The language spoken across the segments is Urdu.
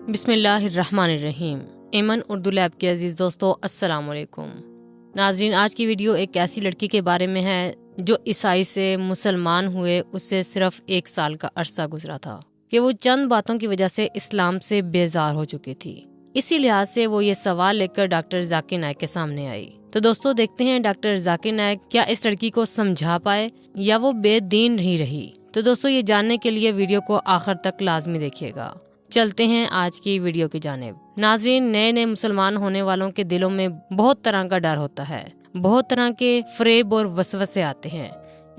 بسم اللہ الرحمن الرحیم۔ ایمن اردو لیب کے عزیز دوستو، السلام علیکم۔ ناظرین، آج کی ویڈیو ایک ایسی لڑکی کے بارے میں ہے جو عیسائی سے مسلمان ہوئے اس سے صرف 1 سال کا عرصہ گزرا تھا کہ وہ چند باتوں کی وجہ سے اسلام سے بیزار ہو چکی تھی۔ اسی لحاظ سے وہ یہ سوال لے کر ڈاکٹر ذاکر نائک کے سامنے آئی۔ تو دوستو دیکھتے ہیں ڈاکٹر ذاکر نائک کیا اس لڑکی کو سمجھا پائے یا وہ بے دین ہی رہی۔ تو دوستو یہ جاننے کے لیے ویڈیو کو آخر تک لازمی دیکھیے گا۔ چلتے ہیں آج کی ویڈیو کی جانب۔ ناظرین، نئے مسلمان ہونے والوں کے دلوں میں بہت طرح کا ڈر ہوتا ہے، بہت طرح کے فریب اور وسوسے آتے ہیں۔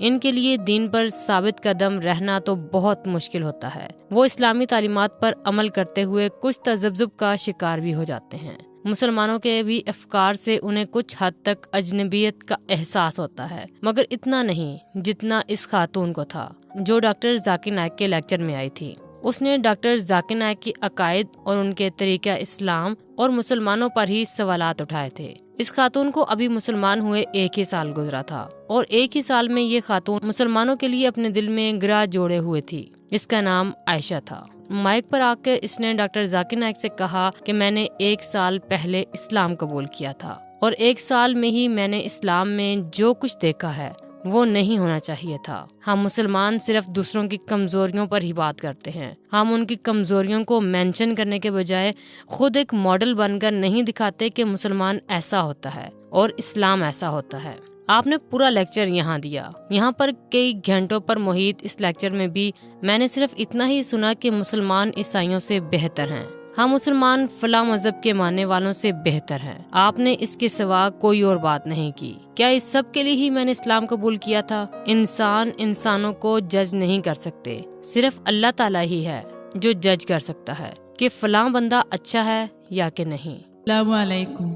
ان کے لیے دین پر ثابت قدم رہنا تو بہت مشکل ہوتا ہے۔ وہ اسلامی تعلیمات پر عمل کرتے ہوئے کچھ تذبذب کا شکار بھی ہو جاتے ہیں۔ مسلمانوں کے بھی افکار سے انہیں کچھ حد تک اجنبیت کا احساس ہوتا ہے، مگر اتنا نہیں جتنا اس خاتون کو تھا جو ڈاکٹر ذاکر نائک کے لیکچر میں آئی تھی۔ اس نے ڈاکٹر ذاکر نائک کی عقائد اور ان کے طریقہ اسلام اور مسلمانوں پر ہی سوالات اٹھائے تھے۔ اس خاتون کو ابھی مسلمان ہوئے 1 ہی سال گزرا تھا اور 1 ہی سال میں یہ خاتون مسلمانوں کے لیے اپنے دل میں گرہ جوڑے ہوئے تھی۔ اس کا نام عائشہ تھا۔ مائک پر آ کے اس نے ڈاکٹر ذاکر نائک سے کہا کہ میں نے 1 سال پہلے اسلام قبول کیا تھا اور 1 سال میں ہی میں نے اسلام میں جو کچھ دیکھا ہے وہ نہیں ہونا چاہیے تھا۔ ہم مسلمان صرف دوسروں کی کمزوریوں پر ہی بات کرتے ہیں۔ ہم ان کی کمزوریوں کو مینشن کرنے کے بجائے خود ایک ماڈل بن کر نہیں دکھاتے کہ مسلمان ایسا ہوتا ہے اور اسلام ایسا ہوتا ہے۔ آپ نے پورا لیکچر یہاں دیا، یہاں پر کئی گھنٹوں پر محیط اس لیکچر میں بھی میں نے صرف اتنا ہی سنا کہ مسلمان عیسائیوں سے بہتر ہیں، ہم مسلمان فلاں مذہب کے ماننے والوں سے بہتر ہیں۔ آپ نے اس کے سوا کوئی اور بات نہیں کی۔ کیا اس سب کے لیے ہی میں نے اسلام قبول کیا تھا؟ انسان انسانوں کو جج نہیں کر سکتے، صرف اللہ تعالیٰ ہی ہے جو جج کر سکتا ہے کہ فلاں بندہ اچھا ہے یا کہ نہیں۔ Assalamu alaikum.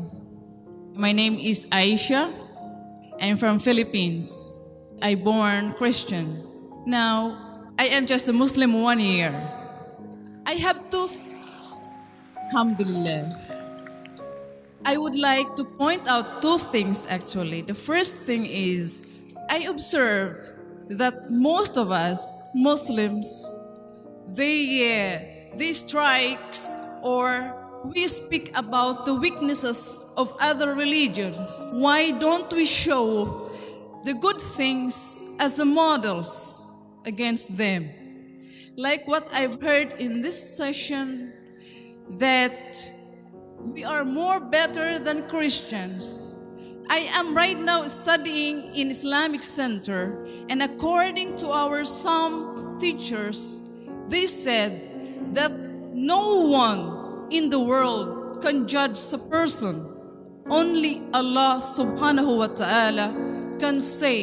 My name is Aisha. I'm from Philippines. I born Christian. Now, I am just a Muslim 1 year. I have to, alhamdulillah. I would like to point out 2 things actually. The first thing is, I observe that most of us Muslims, they strikes or we speak about the weaknesses of other religions. Why don't we show the good things as the models against them? Like what I've heard in this session, that we are more better than Christians. I am right now studying in Islamic Center, and according to our some teachers, they said that no one in the world can judge a person. Only Allah subhanahu wa ta'ala can say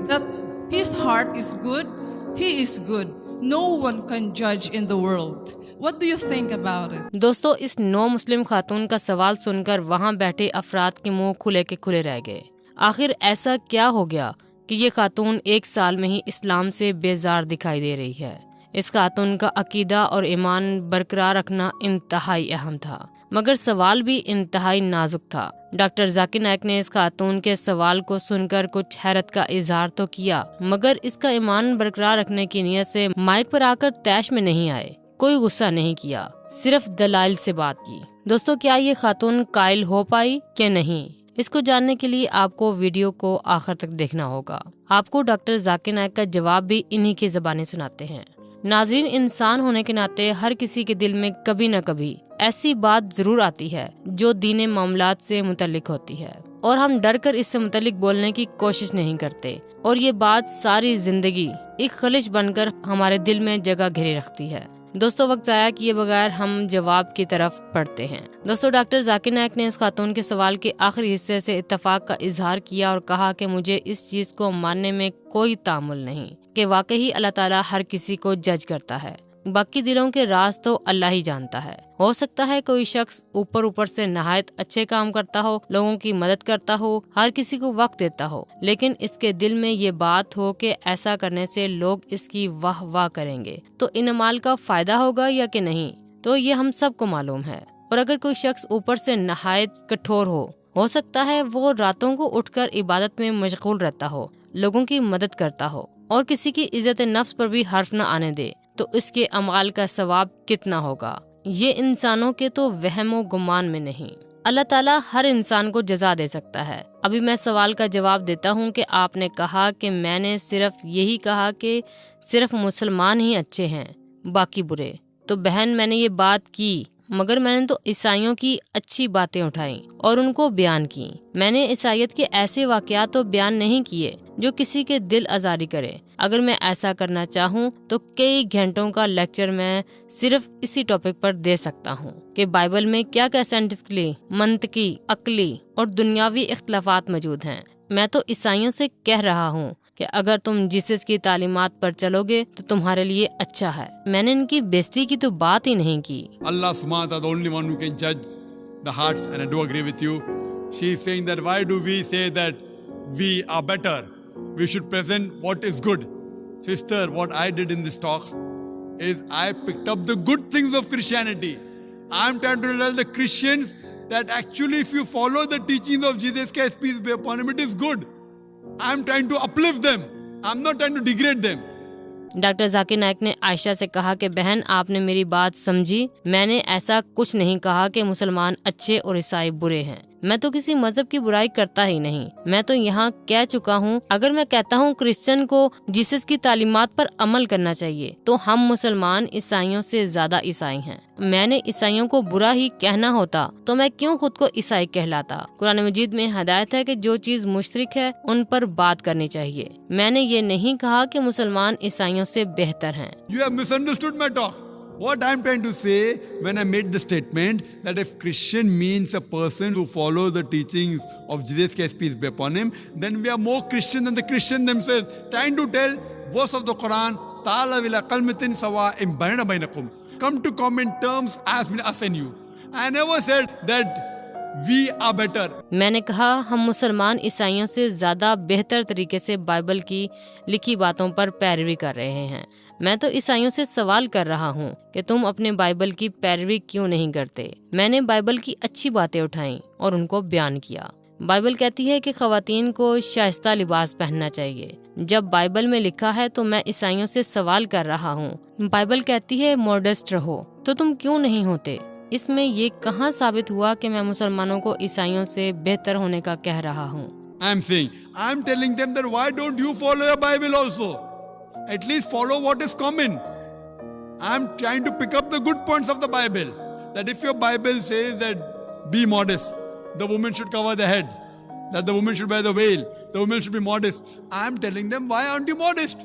that his heart is good, he is good. No one can judge in the world. What do you think about it? دوستو، اس نو مسلم خاتون کا سوال سن کر وہاں بیٹھے افراد کے منہ کھلے کے کھلے رہ گئے۔ آخر ایسا کیا ہو گیا کہ یہ خاتون 1 سال میں ہی اسلام سے بیزار دکھائی دے رہی ہے؟ اس خاتون کا عقیدہ اور ایمان برقرار رکھنا انتہائی اہم تھا، مگر سوال بھی انتہائی نازک تھا۔ ڈاکٹر ذاکر نائک نے اس خاتون کے سوال کو سن کر کچھ حیرت کا اظہار تو کیا، مگر اس کا ایمان برقرار رکھنے کی نیت سے مائک پر آ کر طیش میں نہیں آئے، کوئی غصہ نہیں کیا، صرف دلائل سے بات کی۔ دوستو، کیا یہ خاتون قائل ہو پائی کہ نہیں؟ اس کو جاننے کے لیے آپ کو ویڈیو کو آخر تک دیکھنا ہوگا۔ آپ کو ڈاکٹر ذاکر نائک کا جواب بھی انہی کی زبانیں سناتے ہیں۔ ناظرین، انسان ہونے کے ناطے ہر کسی کے دل میں کبھی نہ کبھی ایسی بات ضرور آتی ہے جو دین معاملات سے متعلق ہوتی ہے، اور ہم ڈر کر اس سے متعلق بولنے کی کوشش نہیں کرتے، اور یہ بات ساری زندگی ایک خلش بن کر ہمارے دل میں جگہ گھیرے رکھتی ہے۔ دوستو، وقت ضائع کیے بغیر ہم جواب کی طرف پڑھتے ہیں۔ دوستو، ڈاکٹر ذاکر نائک نے اس خاتون کے سوال کے آخری حصے سے اتفاق کا اظہار کیا اور کہا کہ مجھے اس چیز کو ماننے میں کوئی تعامل نہیں کہ واقعی اللہ تعالیٰ ہر کسی کو جج کرتا ہے، باقی دلوں کے راز تو اللہ ہی جانتا ہے۔ ہو سکتا ہے کوئی شخص اوپر سے نہایت اچھے کام کرتا ہو، لوگوں کی مدد کرتا ہو، ہر کسی کو وقت دیتا ہو، لیکن اس کے دل میں یہ بات ہو کہ ایسا کرنے سے لوگ اس کی واہ واہ کریں گے، تو ان اعمال کا فائدہ ہوگا یا کہ نہیں، تو یہ ہم سب کو معلوم ہے۔ اور اگر کوئی شخص اوپر سے نہایت کٹھور ہو سکتا ہے وہ راتوں کو اٹھ کر عبادت میں مشغول رہتا ہو، لوگوں کی مدد کرتا ہو اور کسی کی عزت نفس پر بھی حرف نہ آنے دے، تو اس کے اعمال کا ثواب کتنا ہوگا یہ انسانوں کے تو وہم و گمان میں نہیں، اللہ تعالیٰ ہر انسان کو جزا دے سکتا ہے۔ ابھی میں سوال کا جواب دیتا ہوں کہ آپ نے کہا کہ میں نے صرف یہی کہا کہ صرف مسلمان ہی اچھے ہیں، باقی برے۔ تو بہن، میں نے یہ بات کی، مگر میں نے تو عیسائیوں کی اچھی باتیں اٹھائیں اور ان کو بیان کی۔ میں نے عیسائیت کے ایسے واقعات تو بیان نہیں کیے جو کسی کے دل آزاری کرے۔ اگر میں ایسا کرنا چاہوں تو کئی گھنٹوں کا لیکچر میں صرف اسی ٹاپک پر دے سکتا ہوں کہ بائبل میں کیا کیا سائنٹیفکلی، منطقی، عقلی اور دنیاوی اختلافات موجود ہیں۔ میں تو عیسائیوں سے کہہ رہا ہوں کہ اگر تم جیسس کی تعلیمات پر چلو گے تو تمہارے لیے اچھا ہے۔ میں نے ان کی بےزتی کی تو بات ہی نہیں کی۔ Allah subhanahu wa ta'ala, the only one who can judge the hearts, and I do agree with you. She is saying that why do we say that we are better? We should present what is good. Sister, what I did in this talk is I picked up the good things of Christianity. I'm trying to tell the Christians that actually if you follow the teachings of Jesus Christ, peace be upon him, it is good. I'm trying to uplift them. I'm not trying to degrade them. Doctor Zakir Naik نے عائشہ سے کہا کہ بہن، آپ نے میری بات سمجھی، میں نے ایسا کچھ نہیں کہا کہ مسلمان اچھے اور عیسائی برے ہیں۔ میں تو کسی مذہب کی برائی کرتا ہی نہیں۔ میں تو یہاں کہہ چکا ہوں، اگر میں کہتا ہوں کرسچن کو جیسس کی تعلیمات پر عمل کرنا چاہیے تو ہم مسلمان عیسائیوں سے زیادہ عیسائی ہیں۔ میں نے عیسائیوں کو برا ہی کہنا ہوتا تو میں کیوں خود کو عیسائی کہلاتا؟ قرآن مجید میں ہدایت ہے کہ جو چیز مشترک ہے ان پر بات کرنی چاہیے۔ میں نے یہ نہیں کہا کہ مسلمان عیسائیوں سے بہتر ہیں۔ You have misunderstood my talk. What I'm trying to say when I made the statement that if Christian means a person who follows the teachings of Jesus Christ, peace be upon him, then we are more Christian than the Christian themselves. Trying to tell verse of the Quran, Ta'ala ila kalmatin sawa'in bainakum. Come to common terms as between us and you. I never said that we are better. میں نے کہا ہم مسلمان عیسائیوں سے زیادہ بہتر طریقے سے بائبل کی لکھی باتوں پر پیروی کر رہے ہیں۔ میں تو عیسائیوں سے سوال کر رہا ہوں کہ تم اپنے بائبل کی پیروی کیوں نہیں کرتے؟ میں نے بائبل کی اچھی باتیں اٹھائیں اور ان کو بیان کیا۔ بائبل کہتی ہے کہ خواتین کو شائستہ لباس پہننا چاہیے۔ جب بائبل میں لکھا ہے تو میں عیسائیوں سے سوال کر رہا ہوں۔ بائبل کہتی ہے موڈسٹ رہو، تو تم کیوں نہیں ہوتے؟ اس میں یہ کہاں ثابت ہوا کہ میں مسلمانوں کو عیسائیوں سے بہتر ہونے کا کہہ رہا ہوں؟ I'm telling them that why don't you follow your Bible also? At least follow what is common. I'm trying to pick up the good points of the Bible. That if your Bible says that be modest, the woman should cover the head, that the woman should wear the veil, the woman should be modest. I'm telling them, why aren't you modest?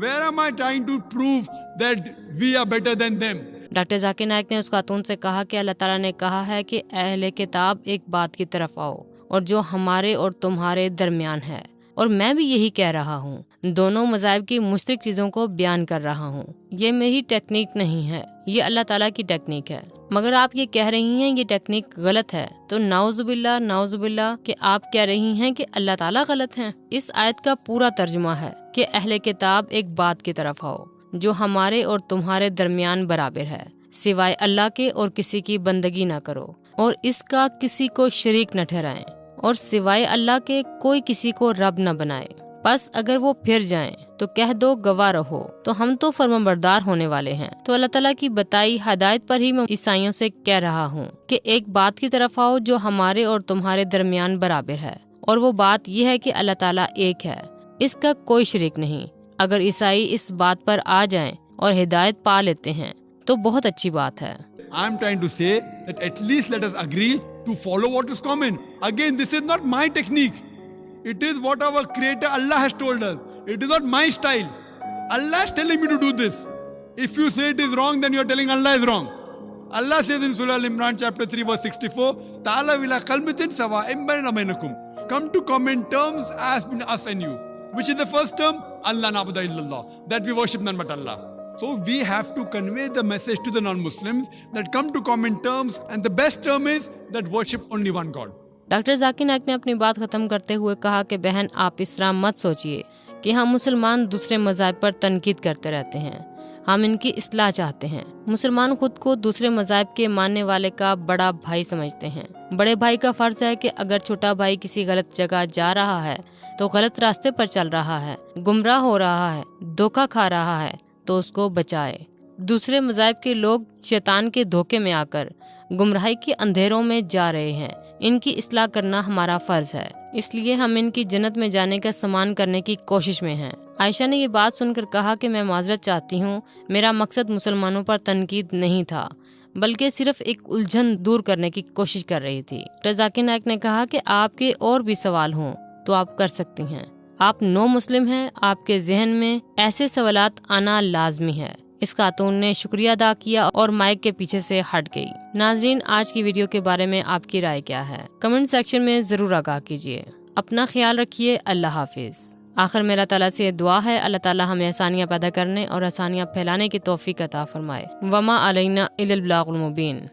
Where am I trying to prove that we are better than them? Doctor Zakir Naik نے اس خاتون سے کہا کہ اللہ تعالیٰ نے کہا ہے کہ اہل کتاب ایک بات کی طرف آؤ، اور جو ہمارے اور تمہارے درمیان ہے، اور میں بھی یہی کہہ رہا ہوں، دونوں مذاہب کی مشترک چیزوں کو بیان کر رہا ہوں۔ یہ میری ٹیکنیک نہیں ہے، یہ اللہ تعالیٰ کی ٹیکنیک ہے۔ مگر آپ یہ کہہ رہی ہیں یہ ٹیکنیک غلط ہے، تو نعوذ باللہ کہ آپ کہہ رہی ہیں کہ اللہ تعالیٰ غلط ہیں۔ اس آیت کا پورا ترجمہ ہے کہ اہل کتاب ایک بات کی طرف آؤ جو ہمارے اور تمہارے درمیان برابر ہے، سوائے اللہ کے اور کسی کی بندگی نہ کرو، اور اس کا کسی کو شریک نہ ٹھہرائیں، اور سوائے اللہ کے کوئی کسی کو رب نہ بنائے۔ بس اگر وہ پھر جائیں تو کہہ دو گواہ رہو، تو ہم تو فرمانبردار ہونے والے ہیں۔ تو اللہ تعالیٰ کی بتائی ہدایت پر ہی میں عیسائیوں سے کہہ رہا ہوں کہ ایک بات کی طرف آؤ جو ہمارے اور تمہارے درمیان برابر ہے، اور وہ بات یہ ہے کہ اللہ تعالیٰ ایک ہے، اس کا کوئی شریک نہیں۔ اگر عیسائی اس بات پر آ جائیں اور ہدایت پا لیتے ہیں تو بہت اچھی بات ہے۔ I'm trying to say that at least let us agree to follow what is common. Again, this is not my technique. It is what our Creator Allah has told us. It is not my style. Allah is telling me to do this. If you say it is wrong, then you are telling Allah is wrong. Allah says in Surah Al-Imran chapter 3 verse 64, Ta'ala ila kalmatin sawa'in bainakum. Come to common terms as between us and you. Which is the first term? Allah na'budu illallah. That we worship none but Allah. So we have to convey the message to the non-Muslims that come to common terms, and the best term is that worship only one God. Doctor Zakir Naik نے اپنی بات ختم کرتے ہوئے کہا کہ بہن، آپ اس طرح مت سوچئے کہ ہم مسلمان دوسرے مذاہب پر تنقید کرتے رہتے ہیں، ہم ان کی اصلاح چاہتے ہیں۔ مسلمان خود کو دوسرے مذاہب کے ماننے والے کا بڑا بھائی سمجھتے ہیں۔ بڑے بھائی کا فرض ہے کہ اگر چھوٹا بھائی کسی غلط جگہ جا رہا ہے تو غلط راستے پر چل رہا ہے، گمراہ ہو رہا ہے، دھوکہ کھا رہا ہے، تو اس کو بچائے۔ دوسرے مذاہب کے لوگ شیطان کے دھوکے میں آ کر گمراہی کے اندھیروں میں جا رہے ہیں، ان کی اصلاح کرنا ہمارا فرض ہے، اس لیے ہم ان کی جنت میں جانے کا سامان کرنے کی کوشش میں ہیں۔ عائشہ نے یہ بات سن کر کہا کہ میں معذرت چاہتی ہوں، میرا مقصد مسلمانوں پر تنقید نہیں تھا، بلکہ صرف ایک الجھن دور کرنے کی کوشش کر رہی تھی۔ ذاکر نائک نے کہا کہ آپ کے اور بھی سوال ہوں تو آپ کر سکتی ہیں، آپ نو مسلم ہیں، آپ کے ذہن میں ایسے سوالات آنا لازمی ہے۔ اس خاتون نے شکریہ ادا کیا اور مائک کے پیچھے سے ہٹ گئی۔ ناظرین، آج کی ویڈیو کے بارے میں آپ کی رائے کیا ہے؟ کمنٹ سیکشن میں ضرور آگاہ کیجیے۔ اپنا خیال رکھیے۔ اللہ حافظ۔ آخر میرا تعالیٰ سے دعا ہے اللہ تعالیٰ ہمیں آسانیاں پیدا کرنے اور آسانیاں پھیلانے کی توفیق عطا فرمائے۔ وما علینا الا البلاغ المبین۔